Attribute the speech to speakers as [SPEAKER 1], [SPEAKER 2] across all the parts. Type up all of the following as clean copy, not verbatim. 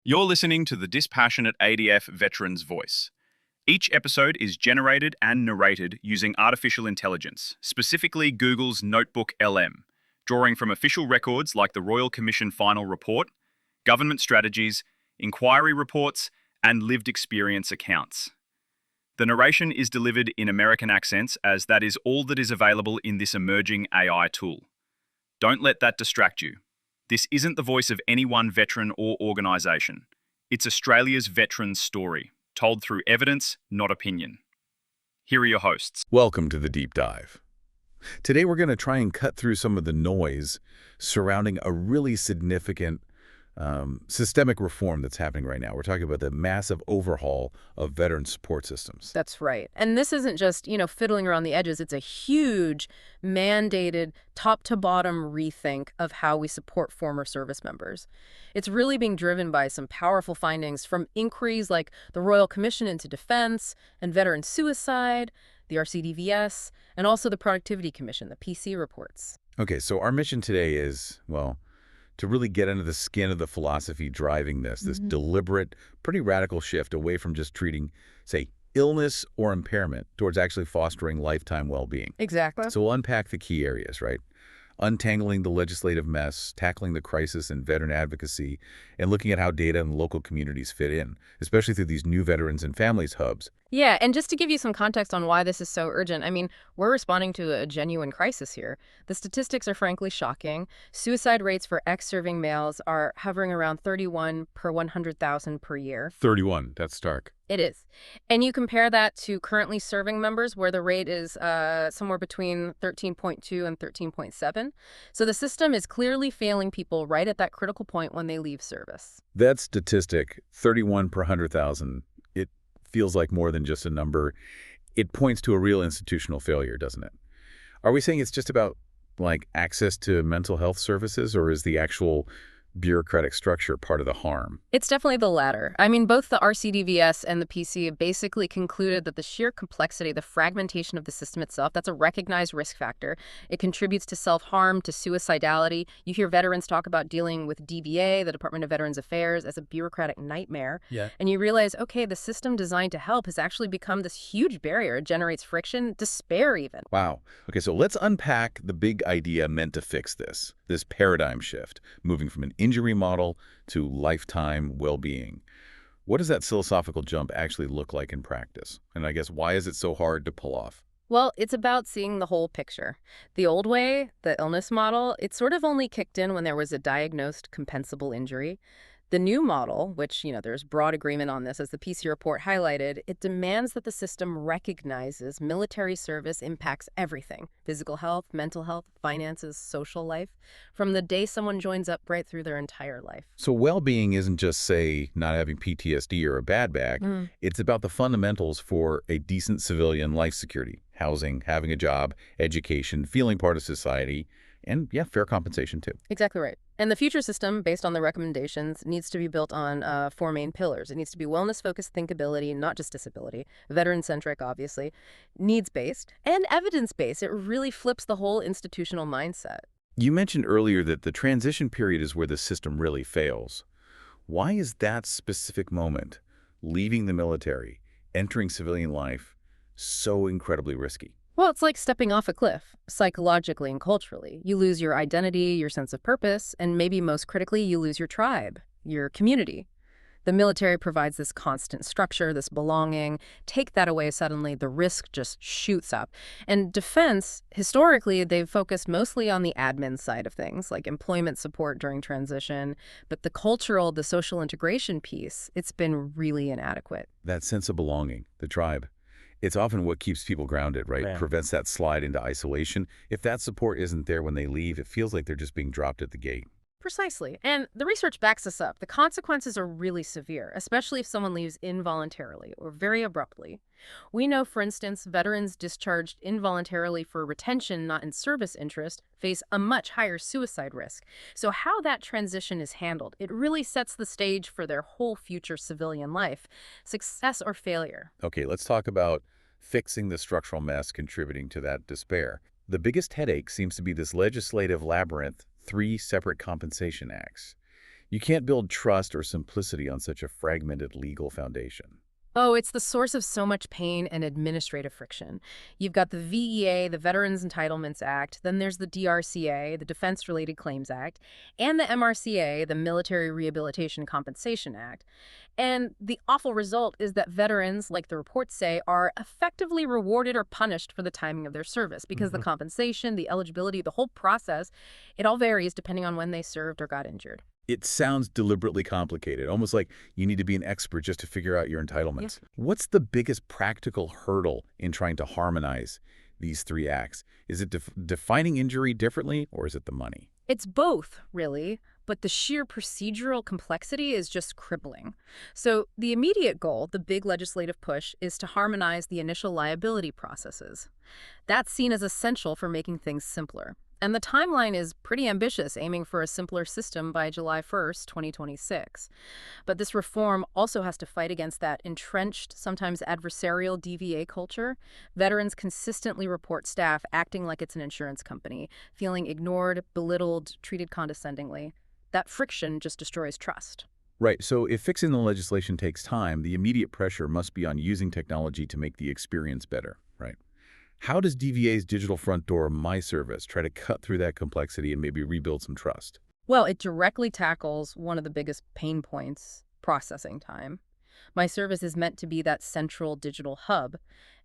[SPEAKER 1] You're listening to the Dispassionate ADF Veteran's Voice. Each episode is generated and narrated using artificial intelligence, specifically Google's Notebook LM, drawing from official records like the Royal Commission Final Report, government strategies, inquiry reports, and lived experience accounts. The narration is delivered in American accents as that is all that is available in this emerging AI tool. Don't let that distract you. This isn't the voice of any one veteran or organisation. It's Australia's veterans' story, told through evidence, not opinion. Here are your hosts.
[SPEAKER 2] Welcome to the Deep Dive. Today we're going to try and cut through some of the noise surrounding a really significant systemic reform that's happening right now. We're talking about the massive overhaul of veteran support systems.
[SPEAKER 3] That's right. And this isn't just, fiddling around the edges. It's a huge, mandated, top-to-bottom rethink of how we support former service members. It's really being driven by some powerful findings from inquiries like the Royal Commission into Defense and veteran suicide, the RCDVS, and also the Productivity Commission, the PC reports.
[SPEAKER 2] Okay, so our mission today is, well, to really get into the skin of the philosophy driving this deliberate, pretty radical shift away from just treating, say, illness or impairment towards actually fostering lifetime well-being.
[SPEAKER 3] Exactly.
[SPEAKER 2] So we'll unpack the key areas, right? Untangling the legislative mess, tackling the crisis in veteran advocacy, and looking at how data and local communities fit in, especially through these new veterans and families hubs.
[SPEAKER 3] Yeah, and just to give you some context on why this is so urgent, we're responding to a genuine crisis here. The statistics are frankly shocking. Suicide rates for ex-serving males are hovering around 31 per 100,000 per year.
[SPEAKER 2] 31, that's stark.
[SPEAKER 3] It is. And you compare that to currently serving members where the rate is somewhere between 13.2 and 13.7. So the system is clearly failing people right at that critical point when they leave service.
[SPEAKER 2] That statistic, 31 per 100,000, it feels like more than just a number. It points to a real institutional failure, doesn't it? Are we saying it's just about, like, access to mental health services, or is the actual bureaucratic structure part of the harm?
[SPEAKER 3] It's definitely the latter. Both the RCDVS and the PC have basically concluded that the sheer complexity, the fragmentation of the system itself, that's a recognized risk factor. It contributes to self-harm, to suicidality. You hear veterans talk about dealing with DVA, the Department of Veterans Affairs, as a bureaucratic nightmare.
[SPEAKER 2] Yeah.
[SPEAKER 3] And you realize, okay, the system designed to help has actually become this huge barrier. It generates friction, despair even.
[SPEAKER 2] Wow. Okay, so let's unpack the big idea meant to fix this paradigm shift, moving from an injury model to lifetime well-being. What does that philosophical jump actually look like in practice? And I guess why is it so hard to pull off?
[SPEAKER 3] Well, it's about seeing the whole picture. The old way, the illness model, it sort of only kicked in when there was a diagnosed compensable injury. The new model, which, there's broad agreement on this, as the PC report highlighted, it demands that the system recognizes military service impacts everything: physical health, mental health, finances, social life, from the day someone joins up right through their entire life.
[SPEAKER 2] So well-being isn't just, say, not having PTSD or a bad back. It's about the fundamentals for a decent civilian life security: housing, having a job, education, feeling part of society, and, yeah, fair compensation too.
[SPEAKER 3] Exactly right. And the future system, based on the recommendations, needs to be built on four main pillars. It needs to be wellness-focused thinkability, not just disability, veteran-centric, obviously, needs-based, and evidence-based. It really flips the whole institutional mindset.
[SPEAKER 2] You mentioned earlier that the transition period is where the system really fails. Why is that specific moment, leaving the military, entering civilian life, so incredibly risky?
[SPEAKER 3] Well, it's like stepping off a cliff, psychologically and culturally. You lose your identity, your sense of purpose, and maybe most critically, you lose your tribe, your community. The military provides this constant structure, this belonging. Take that away suddenly, the risk just shoots up. And defense, historically, they've focused mostly on the admin side of things, like employment support during transition. But the cultural, the social integration piece, it's been really inadequate.
[SPEAKER 2] That sense of belonging, the tribe. It's often what keeps people grounded, right?
[SPEAKER 4] Yeah.
[SPEAKER 2] Prevents that slide into isolation. If that support isn't there when they leave, it feels like they're just being dropped at the gate.
[SPEAKER 3] Precisely. And the research backs us up. The consequences are really severe, especially if someone leaves involuntarily or very abruptly. We know, for instance, veterans discharged involuntarily for retention, not in service interest, face a much higher suicide risk. So how that transition is handled, it really sets the stage for their whole future civilian life, success or failure.
[SPEAKER 2] Okay, let's talk about fixing the structural mess contributing to that despair. The biggest headache seems to be this legislative labyrinth, 3 separate compensation acts. You can't build trust or simplicity on such a fragmented legal foundation.
[SPEAKER 3] Oh, it's the source of so much pain and administrative friction. You've got the VEA, the Veterans Entitlements Act, then there's the DRCA, the Defense Related Claims Act, and the MRCA, the Military Rehabilitation Compensation Act. And the awful result is that veterans, like the reports say, are effectively rewarded or punished for the timing of their service because the compensation, the eligibility, the whole process, it all varies depending on when they served or got injured.
[SPEAKER 2] It sounds deliberately complicated, almost like you need to be an expert just to figure out your entitlements. What's the biggest practical hurdle in trying to harmonize these three acts? Is it defining injury differently, or is it the money?
[SPEAKER 3] It's both, really, but the sheer procedural complexity is just crippling. So the immediate goal, the big legislative push, is to harmonize the initial liability processes. That's seen as essential for making things simpler. And the timeline is pretty ambitious, aiming for a simpler system by July 1st, 2026. But this reform also has to fight against that entrenched, sometimes adversarial DVA culture. Veterans consistently report staff acting like it's an insurance company, feeling ignored, belittled, treated condescendingly. That friction just destroys trust.
[SPEAKER 2] Right, so if fixing the legislation takes time, the immediate pressure must be on using technology to make the experience better, right? How does DVA's digital front door, My Service, try to cut through that complexity and maybe rebuild some trust?
[SPEAKER 3] Well, it directly tackles one of the biggest pain points, processing time. My Service is meant to be that central digital hub,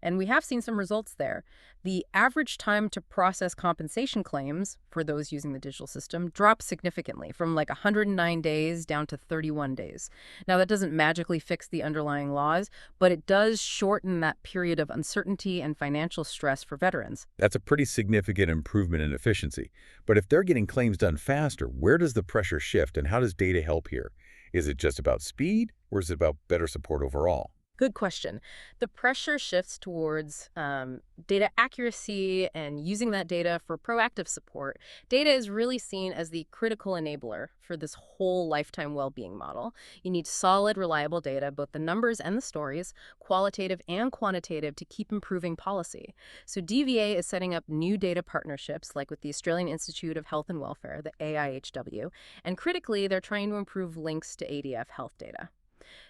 [SPEAKER 3] and we have seen some results there. The average time to process compensation claims for those using the digital system dropped significantly from like 109 days down to 31 days. Now, that doesn't magically fix the underlying laws, but it does shorten that period of uncertainty and financial stress for veterans.
[SPEAKER 2] That's a pretty significant improvement in efficiency. But if they're getting claims done faster, where does the pressure shift and how does data help here? Is it just about speed, or is it about better support overall?
[SPEAKER 3] Good question. The pressure shifts towards data accuracy and using that data for proactive support. Data is really seen as the critical enabler for this whole lifetime well-being model. You need solid, reliable data, both the numbers and the stories, qualitative and quantitative, to keep improving policy. So DVA is setting up new data partnerships, like with the Australian Institute of Health and Welfare, the AIHW, and critically, they're trying to improve links to ADF health data.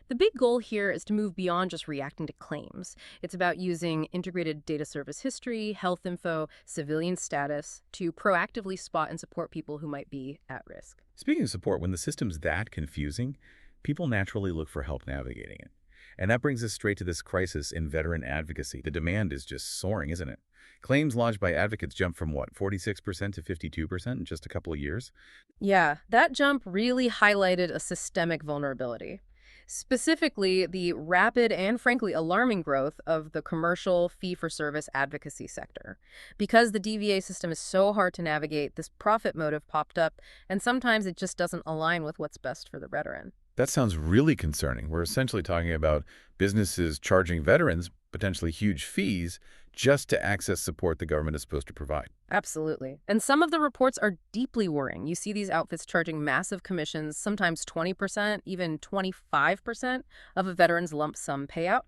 [SPEAKER 3] The big goal here is to move beyond just reacting to claims. It's about using integrated data service history, health info, civilian status to proactively spot and support people who might be at risk.
[SPEAKER 2] Speaking of support, when the system's that confusing, people naturally look for help navigating it. And that brings us straight to this crisis in veteran advocacy. The demand is just soaring, isn't it? Claims lodged by advocates jumped from, 46% to 52% in just a couple of years?
[SPEAKER 3] Yeah, that jump really highlighted a systemic vulnerability. Specifically, the rapid and frankly alarming growth of the commercial fee-for-service advocacy sector. Because the DVA system is so hard to navigate, this profit motive popped up, and sometimes it just doesn't align with what's best for the veteran.
[SPEAKER 2] That sounds really concerning. We're essentially talking about businesses charging veterans potentially huge fees just to access support the government is supposed to provide.
[SPEAKER 3] Absolutely. And some of the reports are deeply worrying. You see these outfits charging massive commissions, sometimes 20%, even 25% of a veteran's lump sum payout.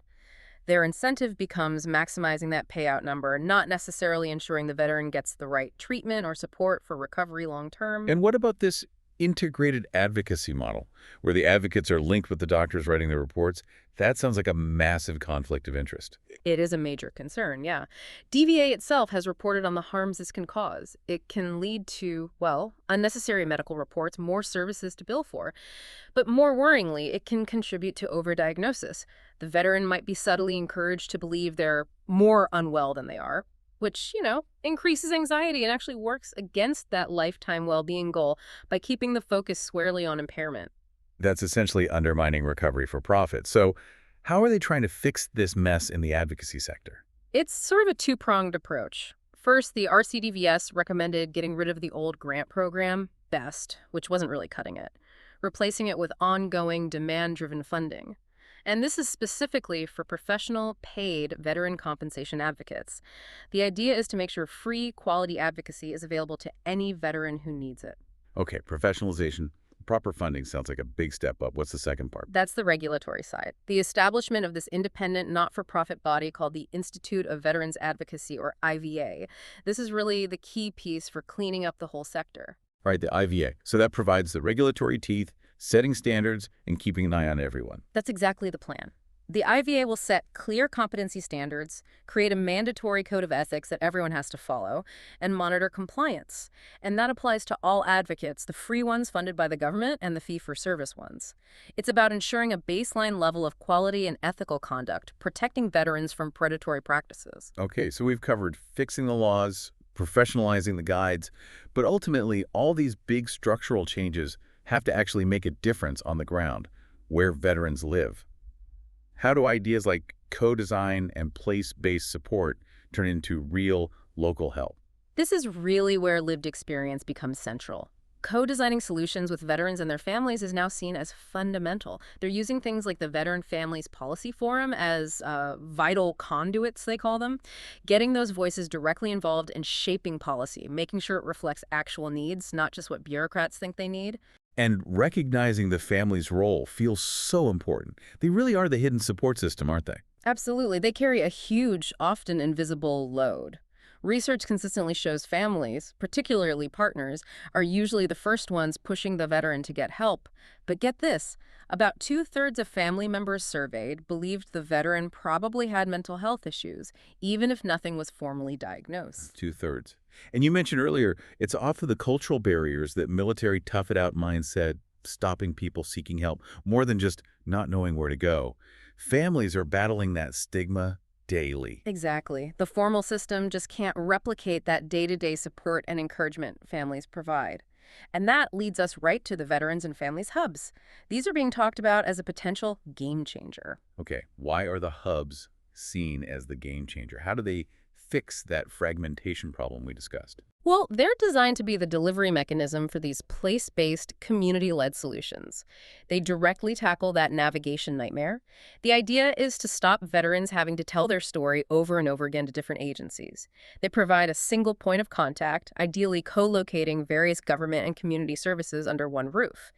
[SPEAKER 3] Their incentive becomes maximizing that payout number, not necessarily ensuring the veteran gets the right treatment or support for recovery long term.
[SPEAKER 2] And what about this integrated advocacy model, where the advocates are linked with the doctors writing the reports? That sounds like a massive conflict of interest.
[SPEAKER 3] It is a major concern, yeah. DVA itself has reported on the harms this can cause. It can lead to, well, unnecessary medical reports, more services to bill for. But more worryingly, it can contribute to overdiagnosis. The veteran might be subtly encouraged to believe they're more unwell than they are, which, increases anxiety and actually works against that lifetime well-being goal by keeping the focus squarely on impairment.
[SPEAKER 2] That's essentially undermining recovery for profit. So how are they trying to fix this mess in the advocacy sector?
[SPEAKER 3] It's sort of a two-pronged approach. First, the RCDVS recommended getting rid of the old grant program, BEST, which wasn't really cutting it, replacing it with ongoing demand-driven funding. And this is specifically for professional, paid veteran compensation advocates. The idea is to make sure free, quality advocacy is available to any veteran who needs it.
[SPEAKER 2] Okay, professionalization, proper funding sounds like a big step up. What's the second part?
[SPEAKER 3] That's the regulatory side. The establishment of this independent, not-for-profit body called the Institute of Veterans Advocacy, or IVA. This is really the key piece for cleaning up the whole sector.
[SPEAKER 2] Right, the IVA. So that provides the regulatory teeth setting standards and keeping an eye on everyone.
[SPEAKER 3] That's exactly the plan. The IVA will set clear competency standards, create a mandatory code of ethics that everyone has to follow, and monitor compliance. And that applies to all advocates, the free ones funded by the government and the fee-for-service ones. It's about ensuring a baseline level of quality and ethical conduct, protecting veterans from predatory practices.
[SPEAKER 2] Okay, so we've covered fixing the laws, professionalizing the guides, but ultimately all these big structural changes have to actually make a difference on the ground, where veterans live. How do ideas like co-design and place-based support turn into real local help?
[SPEAKER 3] This is really where lived experience becomes central. Co-designing solutions with veterans and their families is now seen as fundamental. They're using things like the Veteran Families Policy Forum as vital conduits, they call them, getting those voices directly involved in shaping policy, making sure it reflects actual needs, not just what bureaucrats think they need.
[SPEAKER 2] And recognizing the family's role feels so important. They really are the hidden support system, aren't they?
[SPEAKER 3] Absolutely. They carry a huge, often invisible load. Research consistently shows families, particularly partners, are usually the first ones pushing the veteran to get help. But get this, about 2/3 of family members surveyed believed the veteran probably had mental health issues, even if nothing was formally diagnosed.
[SPEAKER 2] 2/3. And you mentioned earlier, it's often the cultural barriers, that military tough-it-out mindset, stopping people seeking help, more than just not knowing where to go. Families are battling that stigma daily.
[SPEAKER 3] Exactly. The formal system just can't replicate that day-to-day support and encouragement families provide. And that leads us right to the Veterans and Families Hubs. These are being talked about as a potential game changer.
[SPEAKER 2] Okay, why are the hubs seen as the game changer? How do they fix that fragmentation problem we discussed?
[SPEAKER 3] Well, they're designed to be the delivery mechanism for these place-based, community-led solutions. They directly tackle that navigation nightmare. The idea is to stop veterans having to tell their story over and over again to different agencies. They provide a single point of contact, ideally co-locating various government and community services under one roof.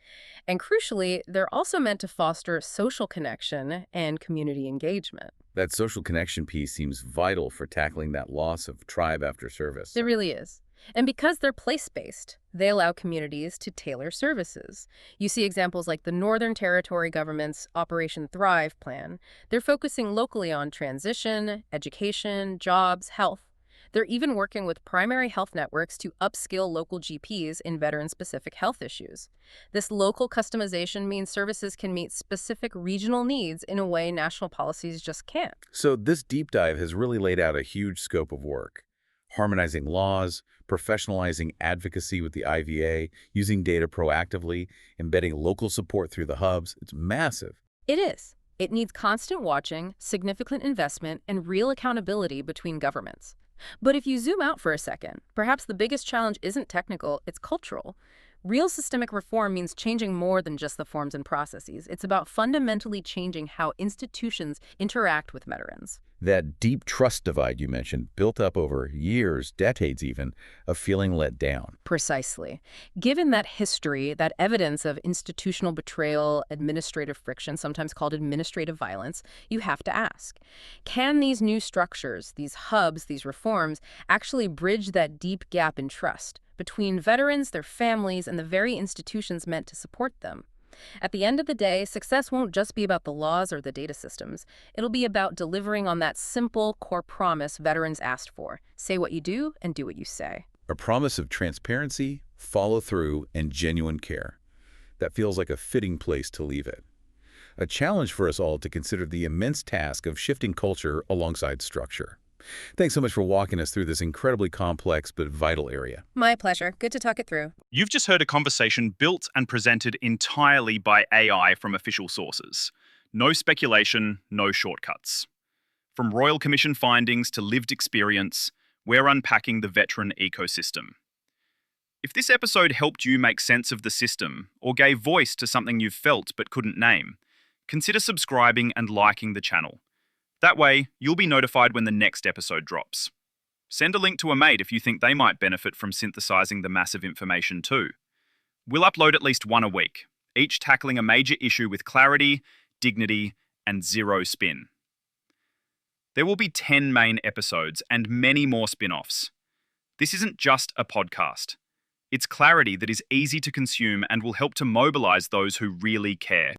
[SPEAKER 3] And crucially, they're also meant to foster social connection and community engagement.
[SPEAKER 2] That social connection piece seems vital for tackling that loss of tribe after service.
[SPEAKER 3] It really is. And because they're place-based, they allow communities to tailor services. You see examples like the Northern Territory government's Operation Thrive plan. They're focusing locally on transition, education, jobs, health. They're even working with primary health networks to upskill local GPs in veteran-specific health issues. This local customization means services can meet specific regional needs in a way national policies just can't.
[SPEAKER 2] So this deep dive has really laid out a huge scope of work. Harmonizing laws, professionalizing advocacy with the IVA, using data proactively, embedding local support through the hubs. It's massive.
[SPEAKER 3] It is. It needs constant watching, significant investment, and real accountability between governments. But if you zoom out for a second, perhaps the biggest challenge isn't technical, it's cultural. Real systemic reform means changing more than just the forms and processes. It's about fundamentally changing how institutions interact with veterans.
[SPEAKER 2] That deep trust divide you mentioned, built up over years, decades even, of feeling let down.
[SPEAKER 3] Precisely. Given that history, that evidence of institutional betrayal, administrative friction, sometimes called administrative violence, you have to ask, can these new structures, these hubs, these reforms, actually bridge that deep gap in trust between veterans, their families, and the very institutions meant to support them? At the end of the day, success won't just be about the laws or the data systems. It'll be about delivering on that simple core promise veterans asked for. Say what you do and do what you say.
[SPEAKER 2] A promise of transparency, follow-through, and genuine care. That feels like a fitting place to leave it. A challenge for us all to consider the immense task of shifting culture alongside structure. Thanks so much for walking us through this incredibly complex but vital area.
[SPEAKER 3] My pleasure. Good to talk it through.
[SPEAKER 1] You've just heard a conversation built and presented entirely by AI from official sources. No speculation, no shortcuts. From Royal Commission findings to lived experience, we're unpacking the veteran ecosystem. If this episode helped you make sense of the system or gave voice to something you've felt but couldn't name, consider subscribing and liking the channel. That way, you'll be notified when the next episode drops. Send a link to a mate if you think they might benefit from synthesizing the massive information too. We'll upload at least one a week, each tackling a major issue with clarity, dignity, and zero spin. There will be 10 main episodes and many more spin-offs. This isn't just a podcast. It's clarity that is easy to consume and will help to mobilize those who really care.